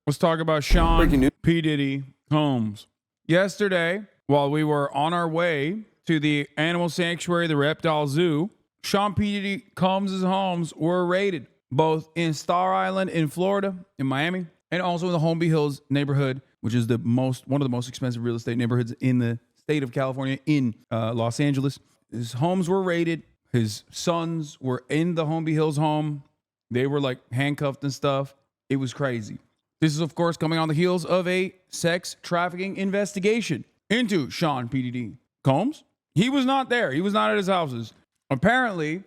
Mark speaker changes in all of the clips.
Speaker 1: Let's talk about Sean P. Diddy Combs. Yesterday, while we were on our way to the animal sanctuary, the reptile zoo, Sean P. Diddy Combs' homes were raided, both in Star Island in Florida, in Miami, and also in the Holmby Hills neighborhood, which is one of the most expensive real estate neighborhoods in the state of California, in Los Angeles. His homes were raided. His sons were in the Holmby Hills home. They were like handcuffed and stuff. It was crazy. This is, of course, coming on the heels of a sex trafficking investigation into Sean P. Diddy Combs. He was not there. He was not at his houses. Apparently,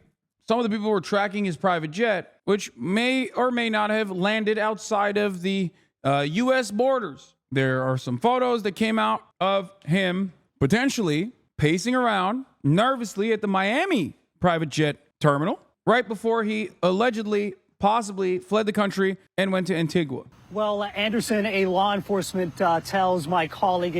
Speaker 1: some of the people were tracking his private jet, which may or may not have landed outside of the U.S. borders. There are some photos that came out of him potentially pacing around nervously at the Miami private jet terminal right before he allegedly, possibly fled the country and went to Antigua.
Speaker 2: Well, Anderson, a law enforcement source tells my colleague,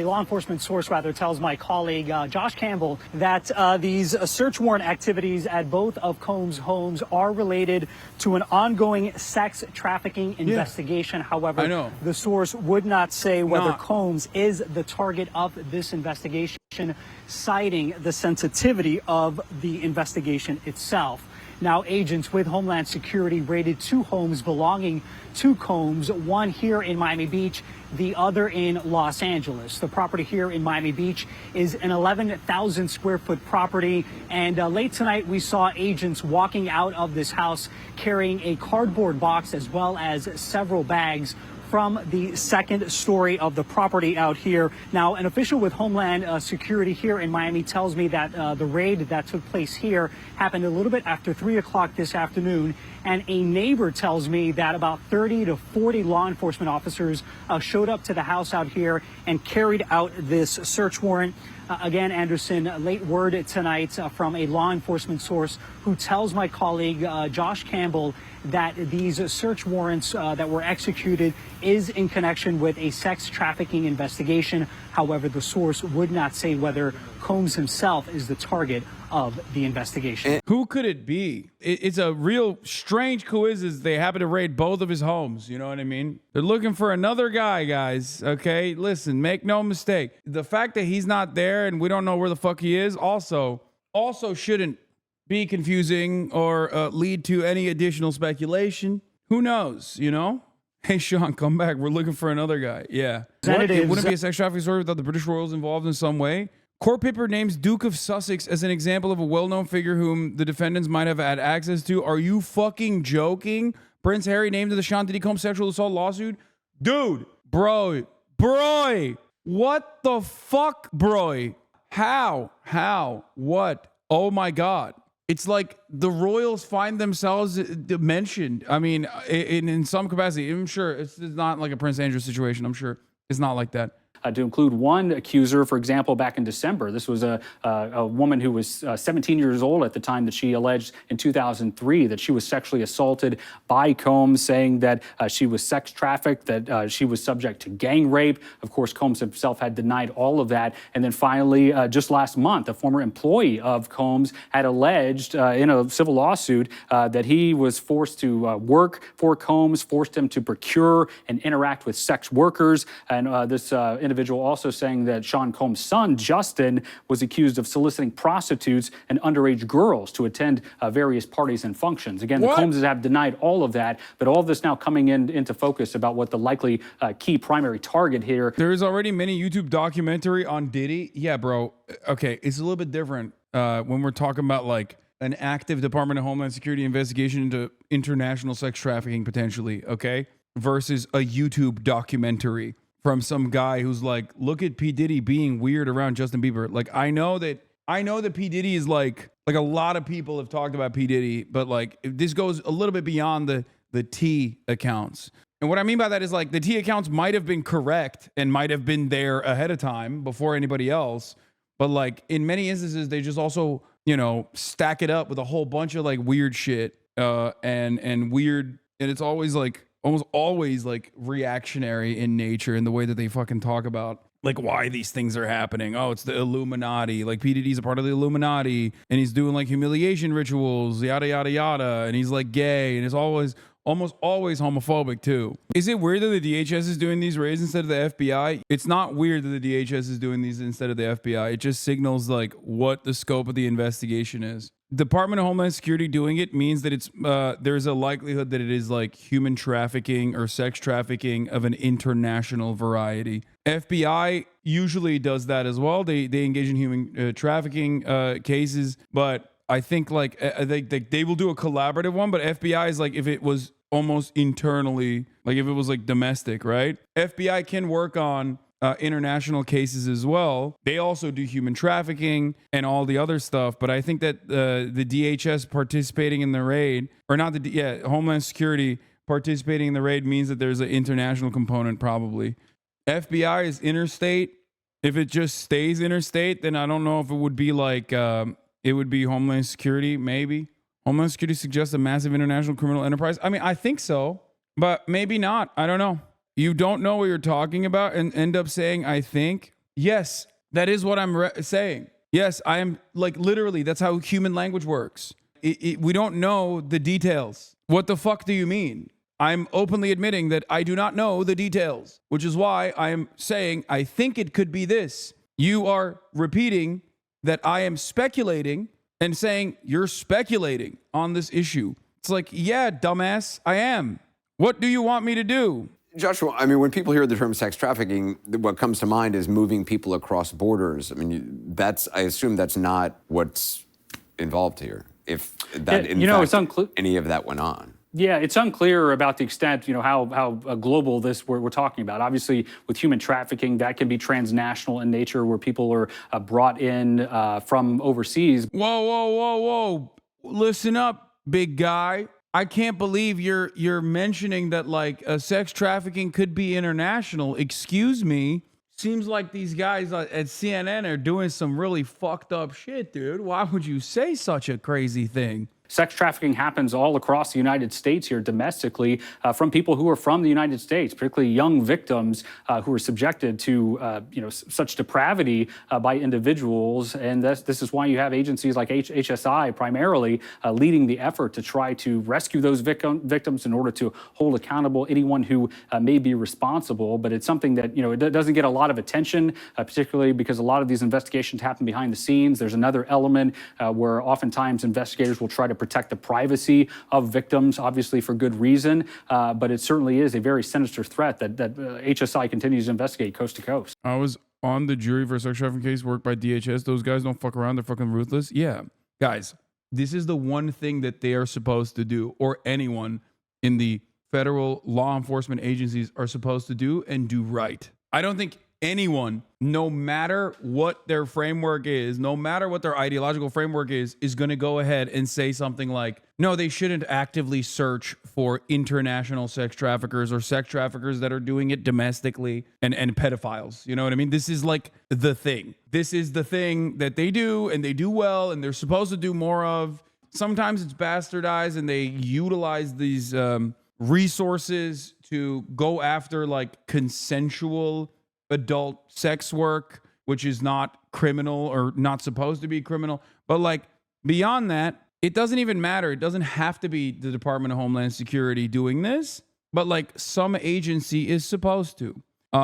Speaker 2: Josh Campbell, that these search warrant activities at both of Combs' homes are related to an ongoing sex trafficking investigation. However, the source would not say whether Combs is the target of this investigation, citing the sensitivity of the investigation itself. Now, agents with Homeland Security raided 2 homes belonging to Combs, one here in Miami Beach, the other in Los Angeles. The property here in Miami Beach is an 11,000 square foot property. And late tonight, we saw agents walking out of this house carrying a cardboard box as well as several bags from the second story of the property out here. Now, an official with Homeland Security here in Miami tells me that the raid that took place here happened a little bit after 3 o'clock this afternoon. And a neighbor tells me that about 30 to 40 law enforcement officers showed up to the house out here and carried out this search warrant. Again, Anderson, late word tonight from a law enforcement source who tells my colleague Josh Campbell that these search warrants that were executed is in connection with a sex trafficking investigation. However, the source would not say whether Combs himself is the target of the investigation.
Speaker 1: Who could it be? It's a real strange coincidence they happen to raid both of his homes. You know what I mean? They're looking for another guy, guys. Okay, listen, make no mistake. The fact that he's not there and we don't know where the fuck he is also shouldn't be confusing or lead to any additional speculation. Who knows, you know? Hey, Sean, come back. We're looking for another guy. Yeah. What? It wouldn't be a sex trafficking story without the British royals involved in some way. Court paper names Duke of Sussex as an example of a well-known figure whom the defendants might have had access to. Are you fucking joking? Prince Harry named in the Sean Diddy Combs sexual assault lawsuit? Dude, bro, what the fuck, bro? How? What? Oh my God. It's like the royals find themselves mentioned. I mean, in some capacity. I'm sure it's not like a Prince Andrew situation. I'm sure it's not like that.
Speaker 3: To include one accuser, for example, back in December. This was a woman who was 17 years old at the time that she alleged in 2003 that she was sexually assaulted by Combs, saying that she was sex trafficked, that she was subject to gang rape. Of course, Combs himself had denied all of that. And then finally, just last month, a former employee of Combs had alleged in a civil lawsuit that he was forced to work for Combs, forced him to procure and interact with sex workers. And this individual also saying that Sean Combs' son, Justin, was accused of soliciting prostitutes and underage girls to attend various parties and functions. Again, the Combses have denied all of that, but all of this now coming into focus about what the likely key primary target here.
Speaker 1: There is already many YouTube documentary on Diddy. Yeah, bro. Okay, it's a little bit different when we're talking about like an active Department of Homeland Security investigation into international sex trafficking potentially, okay, versus a YouTube documentary from some guy who's like, look at P. Diddy being weird around Justin Bieber. Like, I know that P. Diddy is like a lot of people have talked about P. Diddy, but like this goes a little bit beyond the T accounts. And what I mean by that is like the T accounts might have been correct and might have been there ahead of time before anybody else. But like in many instances, they just also, you know, stack it up with a whole bunch of like weird shit and weird. And it's always like, almost always like reactionary in nature in the way that they fucking talk about like why these things are happening. Oh, it's the Illuminati. Like P. Diddy's a part of the Illuminati and he's doing like humiliation rituals, yada, yada, yada. And he's like gay. And it's always almost always homophobic too. Is it weird that the DHS is doing these raids instead of the FBI? It's not weird that the DHS is doing these instead of the FBI. It just signals like what the scope of the investigation is. Department of Homeland Security doing it means that it's there's a likelihood that it is like human trafficking or sex trafficking of an international variety. FBI usually does that as well. They engage in human trafficking cases, but I think like they will do a collaborative one. But FBI is like if it was almost internally, like if it was like domestic, right? FBI can work on international cases as well. They also do human trafficking and all the other stuff. But I think that the DHS participating in the raid, or not Homeland Security participating in the raid means that there's an international component probably. FBI is interstate. If it just stays interstate, then I don't know if it would be like, it would be Homeland Security, maybe. Homeland Security suggests a massive international criminal enterprise. I mean, I think so, but maybe not. I don't know. You don't know what you're talking about and end up saying, I think. Yes, that is what I'm saying. Yes, I am like literally, that's how human language works. We don't know the details. What the fuck do you mean? I'm openly admitting that I do not know the details, which is why I am saying, I think it could be this. You are repeating that I am speculating and saying you're speculating on this issue. It's like, yeah, dumbass, I am. What do you want me to do?
Speaker 4: Joshua, I mean, when people hear the term sex trafficking, what comes to mind is moving people across borders. I mean, I assume that's not what's involved here. If that,
Speaker 3: it's unclear
Speaker 4: any of that went on.
Speaker 3: Yeah, it's unclear about the extent, how global this we're talking about. Obviously, with human trafficking, that can be transnational in nature, where people are brought in from overseas.
Speaker 1: Whoa! Listen up, big guy. I can't believe you're mentioning that like sex trafficking could be international. Excuse me. Seems like these guys at CNN are doing some really fucked up shit, dude. Why would you say such a crazy thing?
Speaker 3: Sex trafficking happens all across the United States here domestically from people who are from the United States, particularly young victims who are subjected to such depravity by individuals. And this is why you have agencies like HSI primarily leading the effort to try to rescue those victims in order to hold accountable anyone who may be responsible. But it's something that it doesn't get a lot of attention, particularly because a lot of these investigations happen behind the scenes. There's another element where oftentimes investigators will try to protect the privacy of victims, obviously for good reason, but it certainly is a very sinister threat that HSI continues to investigate coast to coast.
Speaker 1: I was on the jury for a sex trafficking case worked by DHS. Those guys don't fuck around. They're fucking ruthless. Yeah. Guys, this is the one thing that they are supposed to do, or anyone in the federal law enforcement agencies are supposed to do and do right. I don't think anyone, no matter what their framework is, no matter what their ideological framework is going to go ahead and say something like, no, they shouldn't actively search for international sex traffickers or sex traffickers that are doing it domestically and pedophiles. You know what I mean? This is like the thing. This is the thing that they do, and they do well, and they're supposed to do more of. Sometimes it's bastardized, and they utilize these resources to go after like consensual adult sex work, which is not criminal or not supposed to be criminal. But like beyond that, it doesn't even matter. It doesn't have to be the Department of Homeland Security doing this, but like some agency is supposed to.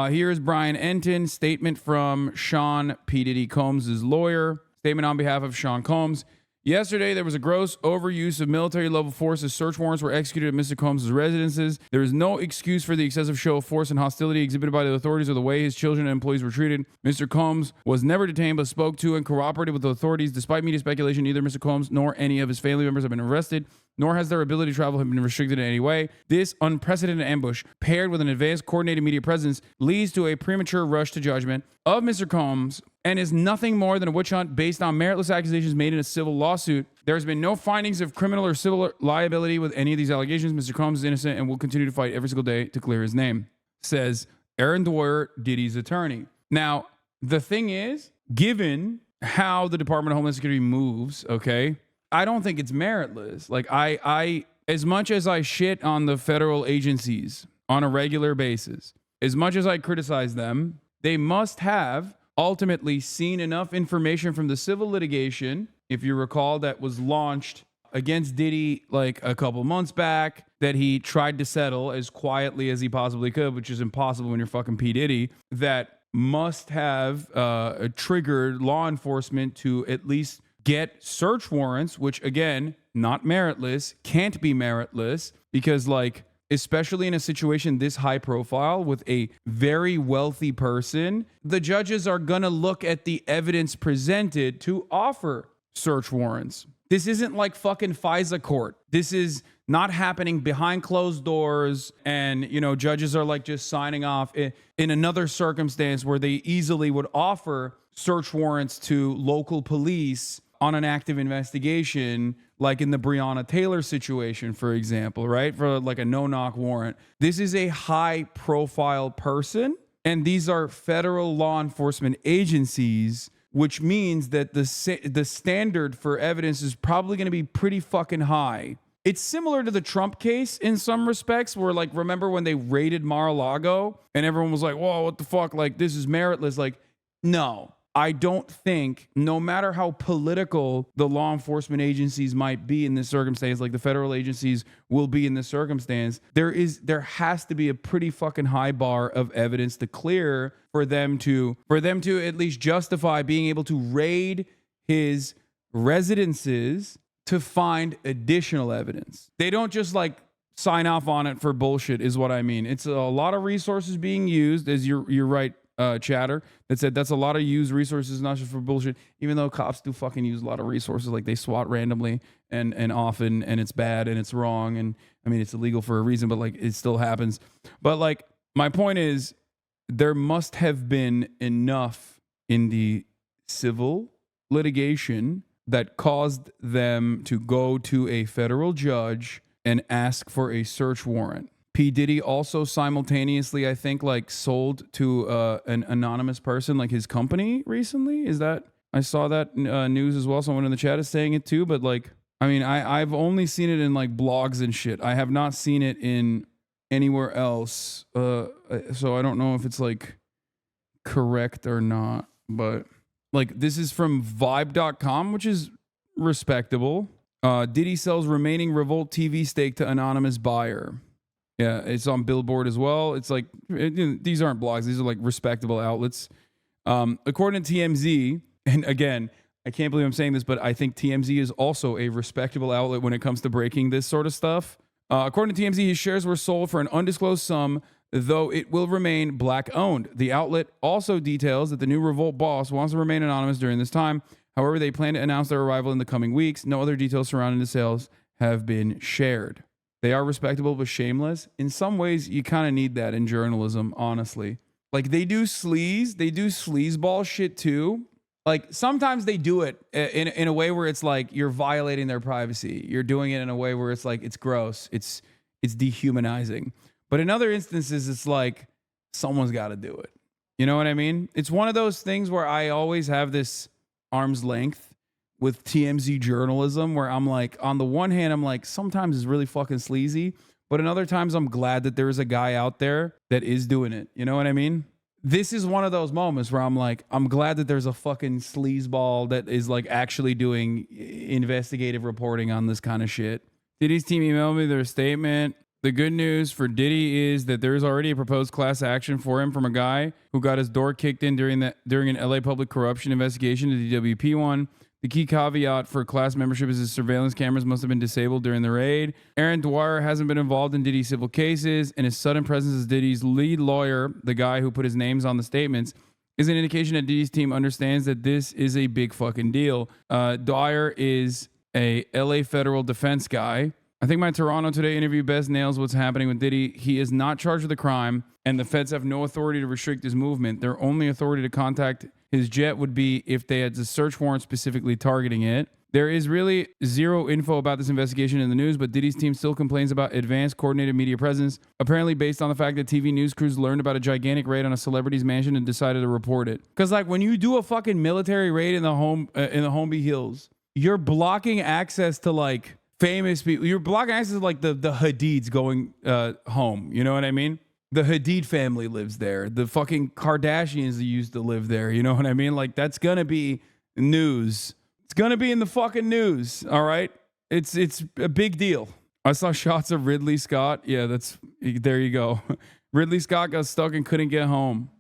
Speaker 1: Here's Brian Enton, statement from Sean P. Diddy Combs' lawyer. Statement on behalf of Sean Combs. Yesterday, there was a gross overuse of military-level force as search warrants were executed at Mr. Combs' residences. There is no excuse for the excessive show of force and hostility exhibited by the authorities or the way his children and employees were treated. Mr. Combs was never detained but spoke to and cooperated with the authorities. Despite media speculation, neither Mr. Combs nor any of his family members have been arrested, nor has their ability to travel been restricted in any way. This unprecedented ambush, paired with an advanced coordinated media presence, leads to a premature rush to judgment of Mr. Combs and is nothing more than a witch hunt based on meritless accusations made in a civil lawsuit. There has been no findings of criminal or civil liability with any of these allegations. Mr. Combs is innocent and will continue to fight every single day to clear his name, says Aaron Dwyer, Diddy's attorney. Now, the thing is, given how the Department of Homeland Security moves, okay, I don't think it's meritless. Like I as much as I shit on the federal agencies on a regular basis, as much as I criticize them, they must have ultimately seen enough information from the civil litigation, if you recall, that was launched against Diddy like a couple months back that he tried to settle as quietly as he possibly could, which is impossible when you're fucking P. Diddy, that must have triggered law enforcement to at least get search warrants, which again, not meritless, can't be meritless, because like, especially in a situation this high profile with a very wealthy person, the judges are gonna look at the evidence presented to offer search warrants. This isn't like fucking FISA court. This is not happening behind closed doors and, you know, judges are like just signing off in another circumstance where they easily would offer search warrants to local police on an active investigation, like in the Breonna Taylor situation, for example, right? For like a no-knock warrant. This is a high-profile person, and these are federal law enforcement agencies, which means that the standard for evidence is probably going to be pretty fucking high. It's similar to the Trump case in some respects, where like, remember when they raided Mar-a-Lago and everyone was like, whoa, what the fuck? Like, this is meritless. Like, no, I don't think, no matter how political the law enforcement agencies might be in this circumstance, like the federal agencies will be in this circumstance, there has to be a pretty fucking high bar of evidence to clear for them to at least justify being able to raid his residences to find additional evidence. They don't just like sign off on it for bullshit, is what I mean. It's a lot of resources being used, as you're right, chatter, that said that's a lot of used resources, not just for bullshit, even though cops do fucking use a lot of resources. Like they SWAT randomly and often, and it's bad and it's wrong, and I mean it's illegal for a reason, but like it still happens. But like my point is, there must have been enough in the civil litigation that caused them to go to a federal judge and ask for a search warrant. P. Diddy also simultaneously, I think, like sold to an anonymous person, like his company recently. Is that, I saw that news as well. Someone in the chat is saying it too. But like, I mean, I've only seen it in like blogs and shit. I have not seen it in anywhere else. So I don't know if it's like correct or not. But like, this is from vibe.com, which is respectable. Diddy sells remaining Revolt TV stake to anonymous buyer. Yeah, it's on Billboard as well. It's like, these aren't blogs. These are like respectable outlets. According to TMZ, and again, I can't believe I'm saying this, but I think TMZ is also a respectable outlet when it comes to breaking this sort of stuff. According to TMZ, his shares were sold for an undisclosed sum, though it will remain black-owned. The outlet also details that the new Revolt boss wants to remain anonymous during this time. However, they plan to announce their arrival in the coming weeks. No other details surrounding the sales have been shared. They are respectable but shameless. In some ways, you kind of need that in journalism, honestly. Like, they do sleazeball shit too. Like, sometimes they do it in a way where it's like you're violating their privacy. You're doing it in a way where it's like it's gross. It's dehumanizing. But in other instances, it's like someone's got to do it. You know what I mean? It's one of those things where I always have this arm's length with TMZ journalism, where I'm like, on the one hand, I'm like, sometimes it's really fucking sleazy, but in other times, I'm glad that there is a guy out there that is doing it. You know what I mean? This is one of those moments where I'm like, I'm glad that there's a fucking sleazeball that is like actually doing investigative reporting on this kind of shit. Diddy's team emailed me their statement. The good news for Diddy is that there is already a proposed class action for him from a guy who got his door kicked in during an LA public corruption investigation, the DWP one. The key caveat for class membership is his surveillance cameras must have been disabled during the raid. Aaron Dwyer hasn't been involved in Diddy's civil cases, and his sudden presence as Diddy's lead lawyer, the guy who put his names on the statements, is an indication that Diddy's team understands that this is a big fucking deal. Dwyer is a LA federal defense guy. I think my Toronto Today interview best nails what's happening with Diddy. He is not charged with a crime, and the feds have no authority to restrict his movement. Their only authority to contact his jet would be if they had a search warrant specifically targeting it. There is really zero info about this investigation in the news, but Diddy's team still complains about advanced coordinated media presence, apparently based on the fact that TV news crews learned about a gigantic raid on a celebrity's mansion and decided to report it. Because like when you do a fucking military raid in the Holmby Hills, you're blocking access to like famous people. You're blocking access to like the Hadids going home. You know what I mean? The Hadid family lives there. The fucking Kardashians used to live there. You know what I mean? Like, that's going to be news. It's going to be in the fucking news. All right. It's a big deal. I saw shots of Ridley Scott. Yeah, there you go. Ridley Scott got stuck and couldn't get home.